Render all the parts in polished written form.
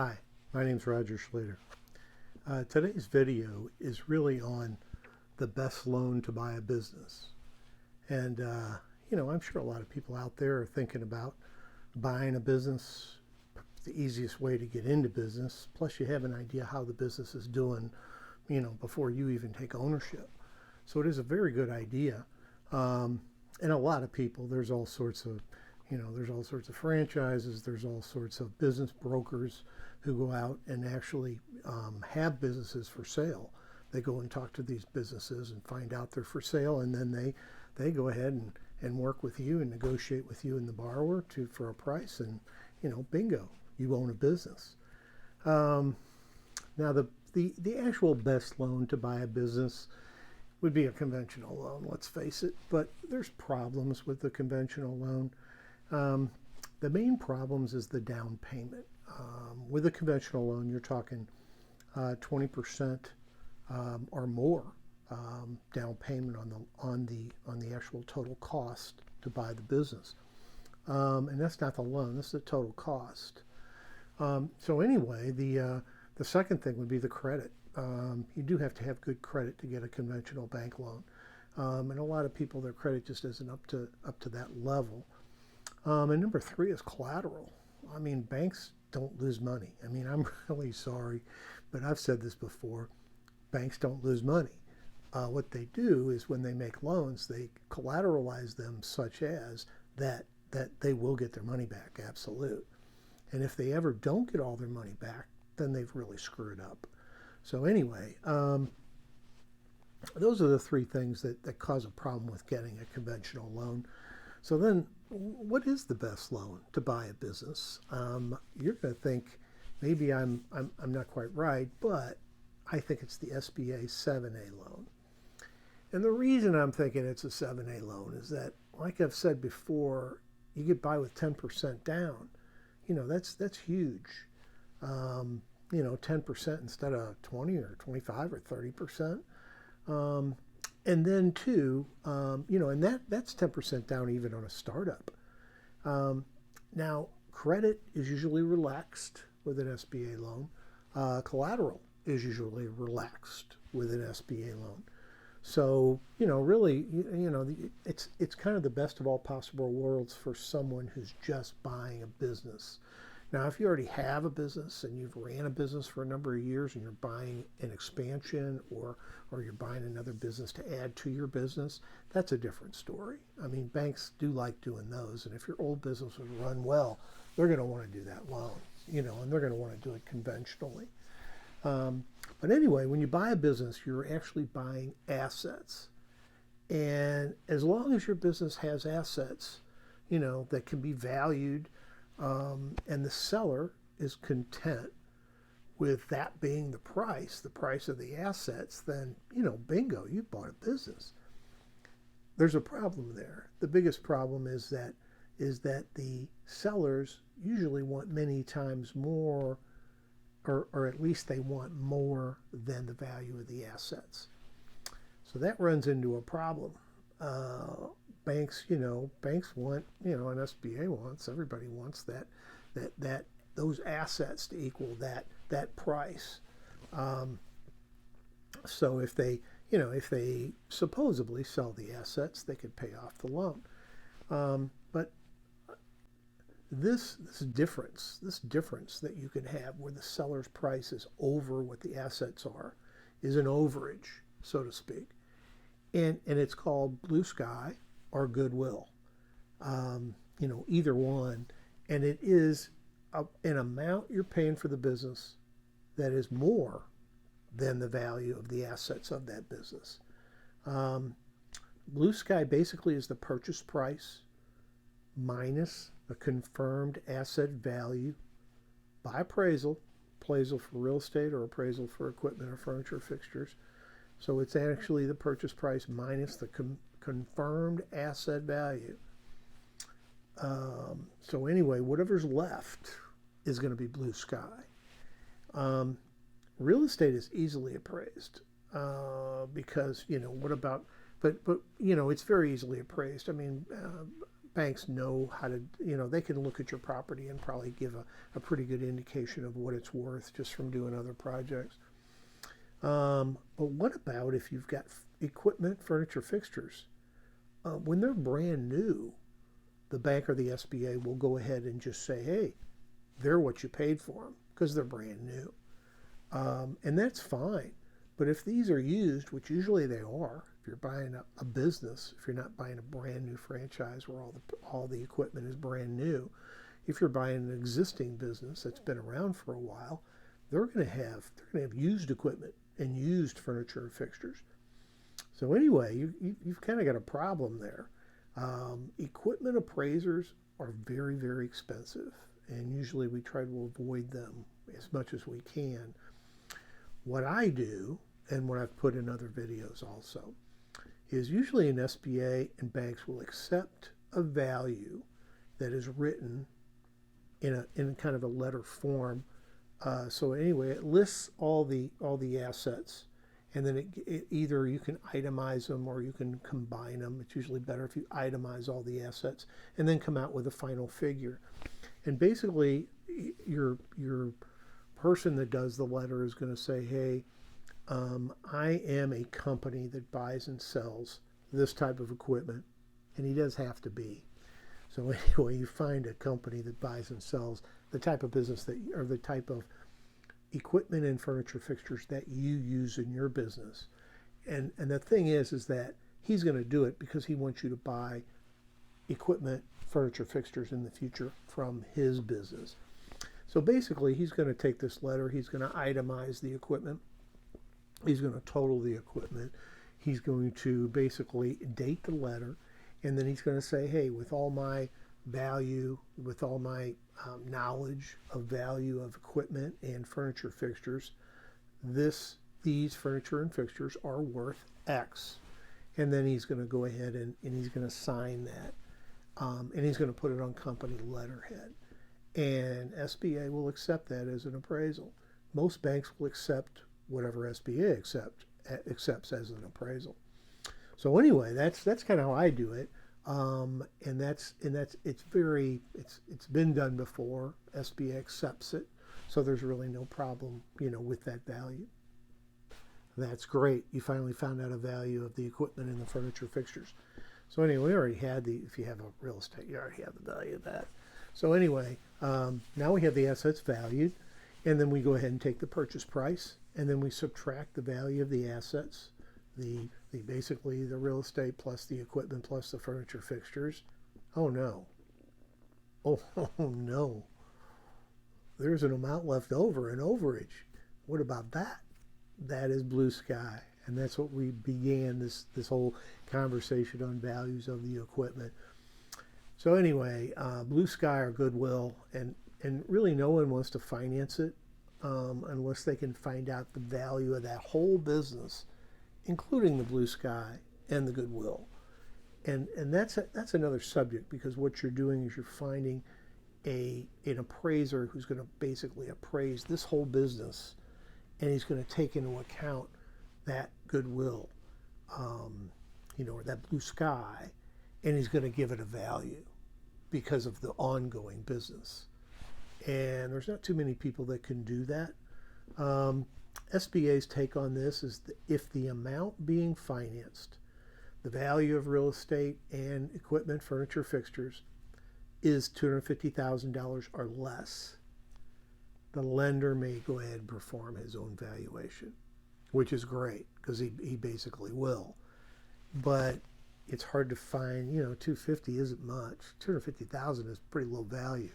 Hi, my name's Roger Schlater. Today's video is really on the best loan to buy a business. And, I'm sure a lot of people out there are thinking about buying a business, the easiest way to get into business. Plus, you have an idea how the business is doing, before you even take ownership. So it is a very good idea. And a lot of people, there's all sorts of franchises, there's all sorts of business brokers who go out and actually have businesses for sale. They go and talk to these businesses and find out they're for sale, and then they go ahead and work with you and negotiate with you and the borrower for a price, and bingo, you own a business. Now the actual best loan to buy a business would be a conventional loan, let's face it, but there's problems with the conventional loan. The main problems is the down payment. With a conventional loan, you're talking 20% or more down payment on the actual total cost to buy the business, and that's not the loan. This is the total cost. So anyway, the second thing would be the credit. You do have to have good credit to get a conventional bank loan, and a lot of people, their credit just isn't up to that level. And number three is collateral. I mean, banks don't lose money. I mean, I'm really sorry, but I've said this before. Banks don't lose money. What they do is when they make loans, they collateralize them such as that they will get their money back, absolute. And if they ever don't get all their money back, then they've really screwed up. So anyway, those are the three things that cause a problem with getting a conventional loan. So then, what is the best loan to buy a business? You're going to think maybe I'm not quite right, but I think it's the SBA 7A loan. And the reason I'm thinking it's a 7A loan is that, like I've said before, you get by with 10% down. That's huge. 10% instead of 20 or 25 or 30%. And then too, and that's 10% down even on a startup. Now, credit is usually relaxed with an SBA loan. Collateral is usually relaxed with an SBA loan. So, really, it's kind of the best of all possible worlds for someone who's just buying a business. Now, if you already have a business and you've ran a business for a number of years and you're buying an expansion or you're buying another business to add to your business, that's a different story. I mean, banks do like doing those. And if your old business was run well, they're going to want to do that loan, and they're going to want to do it conventionally. But anyway, when you buy a business, you're actually buying assets. And as long as your business has assets, that can be valued, and the seller is content with that being the price of the assets, then, bingo, you bought a business. There's a problem there. The biggest problem is that the sellers usually want many times more, or at least they want more than the value of the assets. So that runs into a problem. Banks want, and SBA wants, everybody wants that those assets to equal that price. So if they supposedly sell the assets, they could pay off the loan. But this difference that you can have where the seller's price is over what the assets are is an overage, so to speak. And it's called blue sky or goodwill, either one. And it is an amount you're paying for the business that is more than the value of the assets of that business. Blue sky basically is the purchase price minus a confirmed asset value by appraisal for real estate or appraisal for equipment or furniture fixtures. So it's actually the purchase price minus the confirmed asset value. So anyway, whatever's left is going to be blue sky. Real estate is easily appraised because, what about, but it's very easily appraised. I mean, banks know how to, they can look at your property and probably give a pretty good indication of what it's worth just from doing other projects. But what about if you've got equipment, furniture, fixtures? When they're brand new, the bank or the SBA will go ahead and just say, hey, they're what you paid for them because they're brand new. And that's fine. But if these are used, which usually they are, if you're buying a business, if you're not buying a brand new franchise where all the equipment is brand new, if you're buying an existing business that's been around for a while, they're going to have used equipment and used furniture and fixtures. So anyway, you've kind of got a problem there. Equipment appraisers are very, very expensive, and usually we try to avoid them as much as we can. What I do, and what I've put in other videos also, is usually an SBA and banks will accept a value that is written in kind of a letter form. So anyway, it lists all the assets, and then it either you can itemize them or you can combine them. It's usually better if you itemize all the assets and then come out with a final figure. And basically, your person that does the letter is going to say, hey, I am a company that buys and sells this type of equipment, and he does have to be. So anyway, you find a company that buys and sells the type of business or the type of equipment and furniture fixtures that you use in your business. And the thing is that he's going to do it because he wants you to buy equipment, furniture, fixtures in the future from his business. So basically, he's going to take this letter, he's going to itemize the equipment, he's going to total the equipment, he's going to basically date the letter, and then he's going to say, hey, with all my value, with all my knowledge of value of equipment and furniture fixtures, these furniture and fixtures are worth X. And then he's going to go ahead and he's going to sign that. And he's going to put it on company letterhead. And SBA will accept that as an appraisal. Most banks will accept whatever SBA accepts as an appraisal. So anyway, that's kind of how I do it. And it's been done before. SBA accepts it, so there's really no problem, with that value. That's great. You finally found out a value of the equipment and the furniture fixtures. So anyway, we already had if you have a real estate, you already have the value of that. So anyway, now we have the assets valued, and then we go ahead and take the purchase price, and then we subtract the value of the assets, basically the real estate plus the equipment plus the furniture fixtures. Oh no. Oh no. There's an amount left over, an overage. What about that? That is blue sky. And that's what we began this whole conversation on values of the equipment. So anyway, blue sky or goodwill, and really no one wants to finance it unless they can find out the value of that whole business, including the blue sky and the goodwill. And that's another subject, because what you're doing is you're finding an appraiser who's going to basically appraise this whole business, and he's going to take into account that goodwill, or that blue sky, and he's going to give it a value because of the ongoing business. And there's not too many people that can do that. SBA's take on this is that if the amount being financed, the value of real estate and equipment, furniture, fixtures, is $250,000 or less, the lender may go ahead and perform his own valuation, which is great because he basically will. But it's hard to find, $250 isn't much. $250,000 is pretty low value.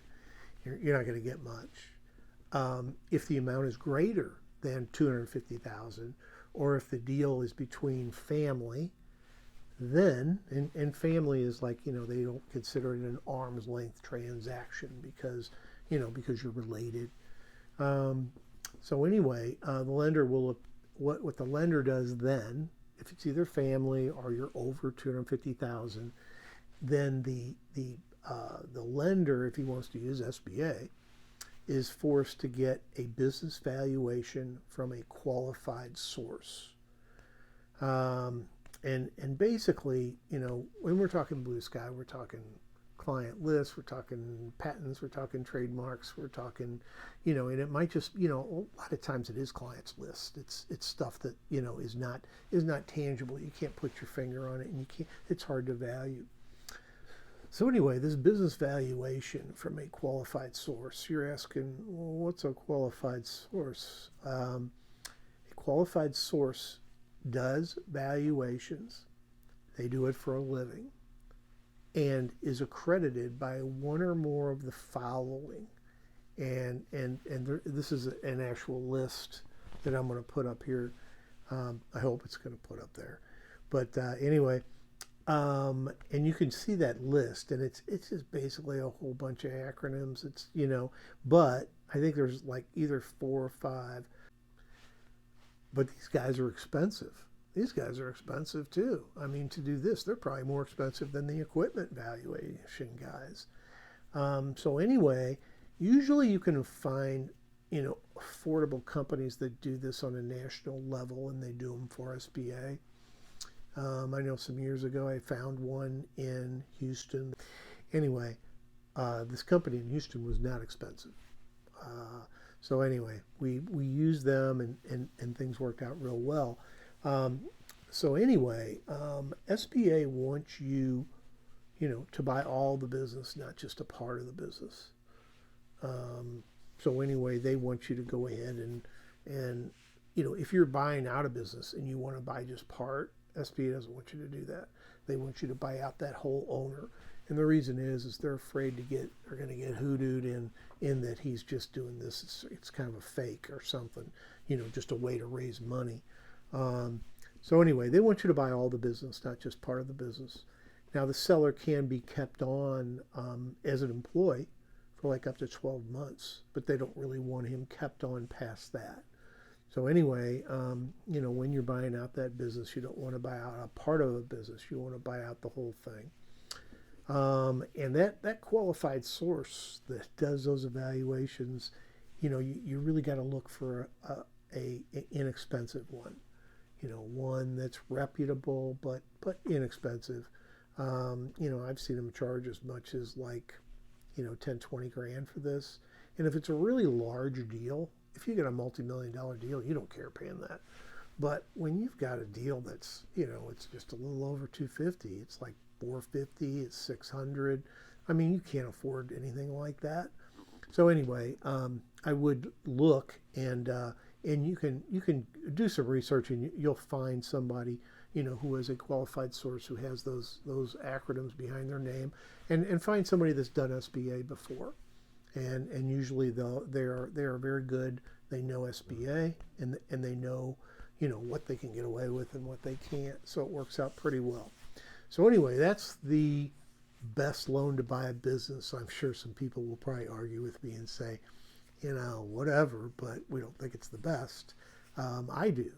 You're not going to get much. If the amount is greater than $250,000, or if the deal is between family, then, and family is like, they don't consider it an arm's length transaction because you're related. So anyway, the lender will, what the lender does then, if it's either family or you're over $250,000, then the lender, if he wants to use SBA, is forced to get a business valuation from a qualified source. And basically, when we're talking blue sky, we're talking client list, we're talking patents, we're talking trademarks, we're talking, and it might just, a lot of times it is client's list. It's stuff that, is not tangible. You can't put your finger on it, and it's hard to value. So anyway, this business valuation from a qualified source. You're asking, well, what's a qualified source? A qualified source does valuations. They do it for a living, and is accredited by one or more of the following. And this is an actual list that I'm going to put up here. I hope it's going to put up there. But anyway, and you can see that list, and it's just basically a whole bunch of acronyms. It's, but I think there's like either 4 or 5. But these guys are expensive. These guys are expensive too. I mean, to do this, they're probably more expensive than the equipment valuation guys. So anyway, usually you can find, affordable companies that do this on a national level, and they do them for SBA. I know some years ago I found one in Houston. Anyway, this company in Houston was not expensive. So anyway, we used them, and things worked out real well. So anyway, SBA wants you, to buy all the business, not just a part of the business. So anyway, they want you to go ahead and if you're buying out a business and you want to buy just part, SBA doesn't want you to do that. They want you to buy out that whole owner. And the reason is they're afraid they're going to get hoodooed in that he's just doing this. It's kind of a fake or something, just a way to raise money. So anyway, they want you to buy all the business, not just part of the business. Now, the seller can be kept on as an employee for like up to 12 months, but they don't really want him kept on past that. So anyway, when you're buying out that business, you don't want to buy out a part of a business. You want to buy out the whole thing. And that qualified source that does those evaluations, you really got to look for a inexpensive one. One that's reputable but inexpensive. I've seen them charge as much as like, 10, 20 grand for this. And if it's a really large deal, if you get a multi-million-dollar deal, you don't care paying that. But when you've got a deal that's, it's just a little over 250, it's like 450, it's 600. I mean, you can't afford anything like that. So anyway, I would look, and you can do some research, and you'll find somebody who is a qualified source, who has those acronyms behind their name, and find somebody that's done SBA before, and usually they are very good. They know SBA, and they know what they can get away with and what they can't. So it works out pretty well. So anyway, that's the best loan to buy a business. I'm sure some people will probably argue with me and say, whatever, but we don't think it's the best. I do,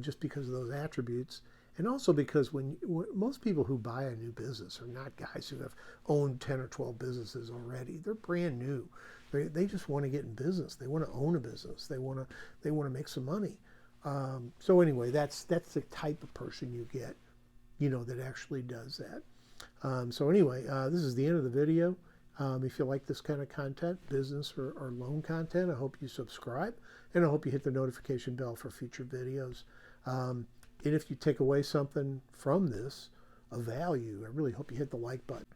just because of those attributes. And also because when most people who buy a new business are not guys who have owned 10 or 12 businesses already. They're brand new. They just want to get in business. They want to own a business. They want to make some money. So anyway, that's the type of person you get, that actually does that. So anyway, this is the end of the video. If you like this kind of content, business or loan content, I hope you subscribe, and I hope you hit the notification bell for future videos. And if you take away something from this, a value, I really hope you hit the like button.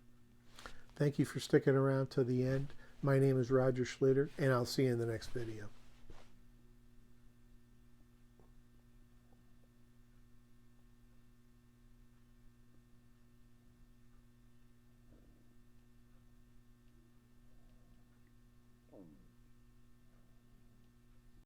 Thank you for sticking around to the end. My name is Roger Schlitter, and I'll see you in the next video.